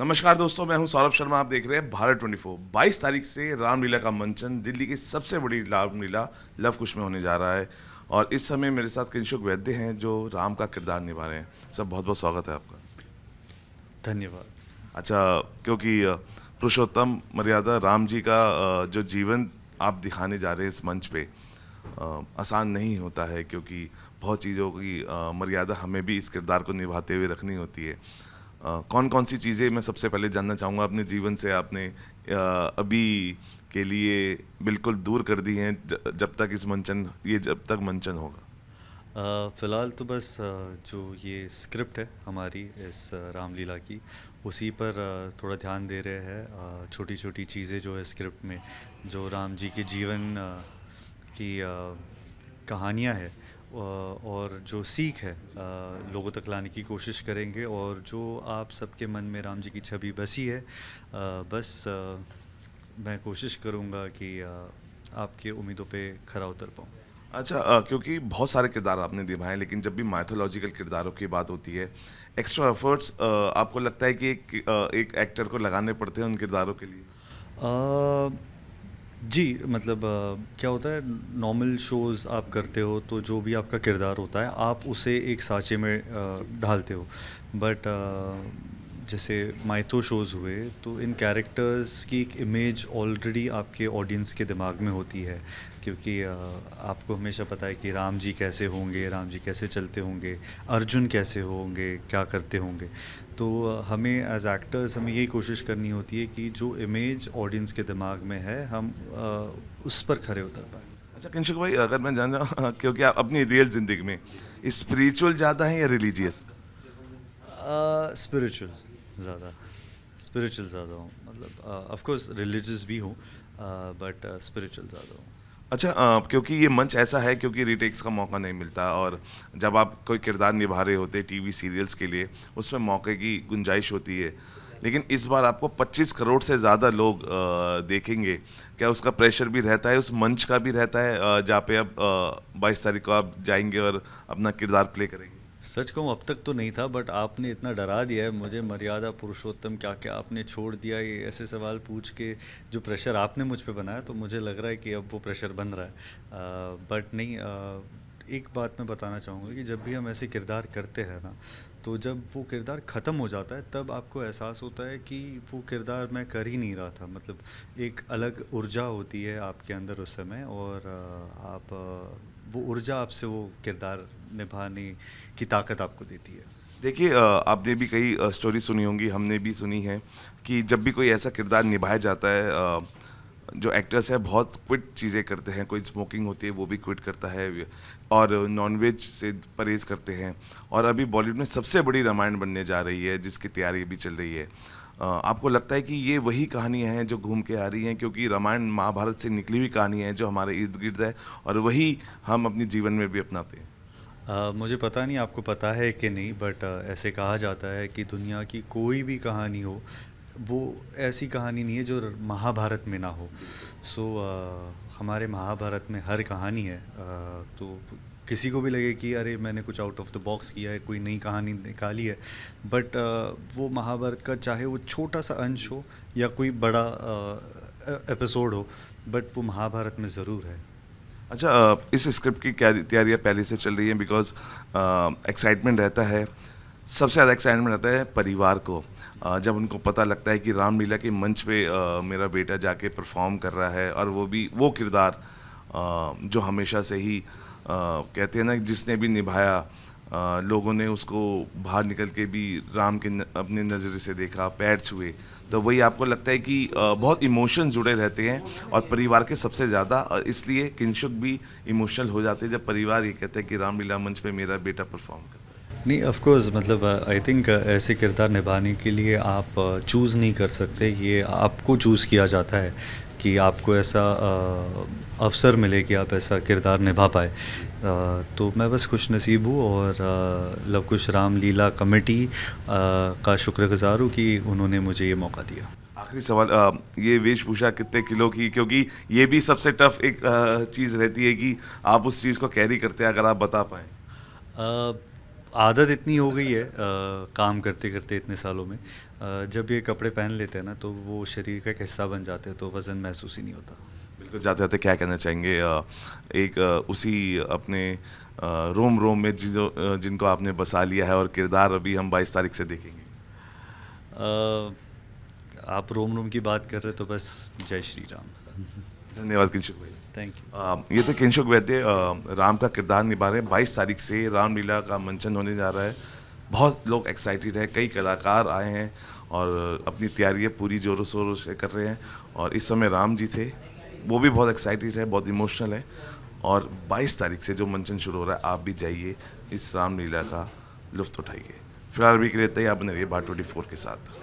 नमस्कार दोस्तों, मैं हूं सौरभ शर्मा। आप देख रहे हैं भारत 24। 22 तारीख से रामलीला का मंचन दिल्ली की सबसे बड़ी रामलीला लव कुश में होने जा रहा है। और इस समय मेरे साथ किंशुक वैद्य हैं जो राम का किरदार निभा रहे हैं। सब बहुत बहुत स्वागत है आपका। धन्यवाद। अच्छा, क्योंकि पुरुषोत्तम मर्यादा राम जी का जो जीवन आप दिखाने जा रहे हैं इस मंच पे, आसान नहीं होता है, क्योंकि बहुत चीज़ों की मर्यादा हमें भी इस किरदार को निभाते हुए रखनी होती है। कौन कौन सी चीज़ें मैं सबसे पहले जानना चाहूँगा अपने जीवन से आपने अभी के लिए बिल्कुल दूर कर दी हैं, जब तक मंचन होगा। फ़िलहाल तो बस जो ये स्क्रिप्ट है हमारी इस रामलीला की, उसी पर थोड़ा ध्यान दे रहे हैं। छोटी छोटी चीज़ें जो है स्क्रिप्ट में, जो राम जी के जीवन की कहानियाँ है और जो सीख है, लोगों तक लाने की कोशिश करेंगे। और जो आप सबके मन में राम जी की छवि बसी है, बस मैं कोशिश करूँगा कि आपके उम्मीदों पे खरा उतर पाऊँ। अच्छा, क्योंकि बहुत सारे किरदार आपने निभाए, लेकिन जब भी माइथोलॉजिकल किरदारों की बात होती है, एक्स्ट्रा एफर्ट्स आपको लगता है कि एक एक्टर को लगाने पड़ते हैं उन किरदारों के लिए। जी, मतलब क्या होता है, नॉर्मल शोज़ आप करते हो तो जो भी आपका किरदार होता है आप उसे एक साँचे में ढालते हो। बट जैसे माइथो शोज़ हुए तो इन कैरेक्टर्स की एक इमेज ऑलरेडी आपके ऑडियंस के दिमाग में होती है, क्योंकि आपको हमेशा पता है कि राम जी कैसे होंगे, राम जी कैसे चलते होंगे, अर्जुन कैसे होंगे, क्या करते होंगे। तो हमें एज एक्टर्स हमें यही कोशिश करनी होती है कि जो इमेज ऑडियंस के दिमाग में है हम उस पर खरे उतर पाए। अच्छा किंशुक भाई, अगर मैं जान रहा क्योंकि आप अपनी रियल जिंदगी में स्पिरिचुअल ज़्यादा है या रिलीजियस। स्पिरिचुअल ज़्यादा, स्पिरिचुअल ज़्यादा हूँ। मतलब ऑफ कोर्स रिलीजियस भी हूँ, बट स्पिरिचुअल ज़्यादा हूँ। अच्छा, क्योंकि ये मंच ऐसा है, क्योंकि रीटेक्स का मौका नहीं मिलता, और जब आप कोई किरदार निभा रहे होते टीवी सीरियल्स के लिए, उसमें मौके की गुंजाइश होती है। लेकिन इस बार आपको 25 करोड़ से ज़्यादा लोग देखेंगे। क्या उसका प्रेशर भी रहता है, उस मंच का भी रहता है, जहाँ पे अब 22 तारीख को आप जाएंगे और अपना किरदार प्ले करेंगे। सच कहूँ अब तक तो नहीं था, बट आपने इतना डरा दिया है मुझे, मर्यादा पुरुषोत्तम क्या क्या आपने छोड़ दिया, ये ऐसे सवाल पूछ के जो प्रेशर आपने मुझ पे बनाया, तो मुझे लग रहा है कि अब वो प्रेशर बन रहा है। बट नहीं, एक बात मैं बताना चाहूँगा कि जब भी हम ऐसे किरदार करते हैं ना, तो जब वो किरदार ख़त्म हो जाता है तब आपको एहसास होता है कि वो किरदार मैं कर ही नहीं रहा था। मतलब एक अलग ऊर्जा होती है आपके अंदर उस समय, और आप वो ऊर्जा आपसे वो किरदार निभाने की ताकत आपको देती है। देखिए, आपने भी कई स्टोरी सुनी होंगी, हमने भी सुनी है कि जब भी कोई ऐसा किरदार निभाया जाता है, जो एक्टर्स है बहुत क्विट चीज़ें करते हैं। कोई स्मोकिंग होती है वो भी क्विट करता है, और नॉनवेज से परहेज़ करते हैं। और अभी बॉलीवुड में सबसे बड़ी रामायण बनने जा रही है, जिसकी तैयारी भी चल रही है। आपको लगता है कि ये वही कहानियाँ हैं जो घूम के आ रही हैं, क्योंकि रामायण महाभारत से निकली हुई कहानियाँ हैं जो हमारे इर्द गिर्द है, और वही हम अपने जीवन में भी अपनाते हैं। मुझे पता नहीं आपको पता है कि नहीं, बट ऐसे कहा जाता है कि दुनिया की कोई भी कहानी हो, वो ऐसी कहानी नहीं है जो महाभारत में ना हो। सो हमारे महाभारत में हर कहानी है। तो किसी को भी लगे कि अरे मैंने कुछ आउट ऑफ द बॉक्स किया है, कोई नई कहानी निकाली है, बट वो महाभारत का चाहे वो छोटा सा अंश हो या कोई बड़ा एपिसोड हो, बट वो महाभारत में ज़रूर है। अच्छा, इस स्क्रिप्ट की क्या तैयारियाँ पहले से चल रही हैं? बिकॉज एक्साइटमेंट रहता है, सबसे ज़्यादा एक्साइटमेंट रहता है परिवार को, जब उनको पता लगता है कि रामलीला के मंच पे मेरा बेटा जाके परफॉर्म कर रहा है, और वो भी वो किरदार जो हमेशा से ही कहते हैं ना, जिसने भी निभाया, लोगों ने उसको बाहर निकल के भी राम के अपने नज़र से देखा, पैर छुए। तो वही आपको लगता है कि बहुत इमोशन जुड़े रहते हैं, और परिवार के सबसे ज़्यादा, और इसलिए किंशुक भी इमोशनल हो जाते हैं जब परिवार ये कहते हैं कि रामलीला मंच पे मेरा बेटा परफॉर्म कर रहा है। नहीं, ऑफ कोर्स, मतलब आई थिंक ऐसे किरदार निभाने के लिए आप चूज़ नहीं कर सकते, ये आपको चूज़ किया जाता है कि आपको ऐसा अवसर मिले कि आप ऐसा किरदार निभा पाए। तो मैं बस खुश नसीब हूँ, और लव कुश रामलीला कमेटी का शुक्रगुजार हूँ कि उन्होंने मुझे ये मौका दिया। आखिरी सवाल, ये वेशभूषा कितने किलो की, क्योंकि ये भी सबसे टफ एक चीज़ रहती है कि आप उस चीज़ को कैरी करते हैं, अगर आप बता पाएँ। आदत इतनी हो गई है काम करते करते इतने सालों में, जब ये कपड़े पहन लेते हैं ना तो वो शरीर का एक हिस्सा बन जाते हैं, तो वज़न महसूस ही नहीं होता। बिल्कुल, जाते जाते क्या कहना चाहेंगे उसी अपने रोम रोम में जिनको आपने बसा लिया है और किरदार अभी हम 22 तारीख से देखेंगे? आप रोम रोम की बात कर रहे तो बस जय श्री राम। धन्यवाद किंशुक भाई। Thank you. ये तो किंशुक वैद्य राम का किरदार निभा रहे हैं। 22 तारीख से रामलीला का मंचन होने जा रहा है। बहुत लोग एक्साइटेड हैं, कई कलाकार आए हैं और अपनी तैयारियां पूरी जोरों शोरों से कर रहे हैं। और इस समय राम जी थे, वो भी बहुत एक्साइटेड है, बहुत इमोशनल है। और 22 तारीख से जो मंचन शुरू हो रहा है, आप भी जाइए, इस रामलीला का लुत्फ़ उठाइए। फिलहाल अभी के लिए तैयार बने रहिए भारत 24 के साथ।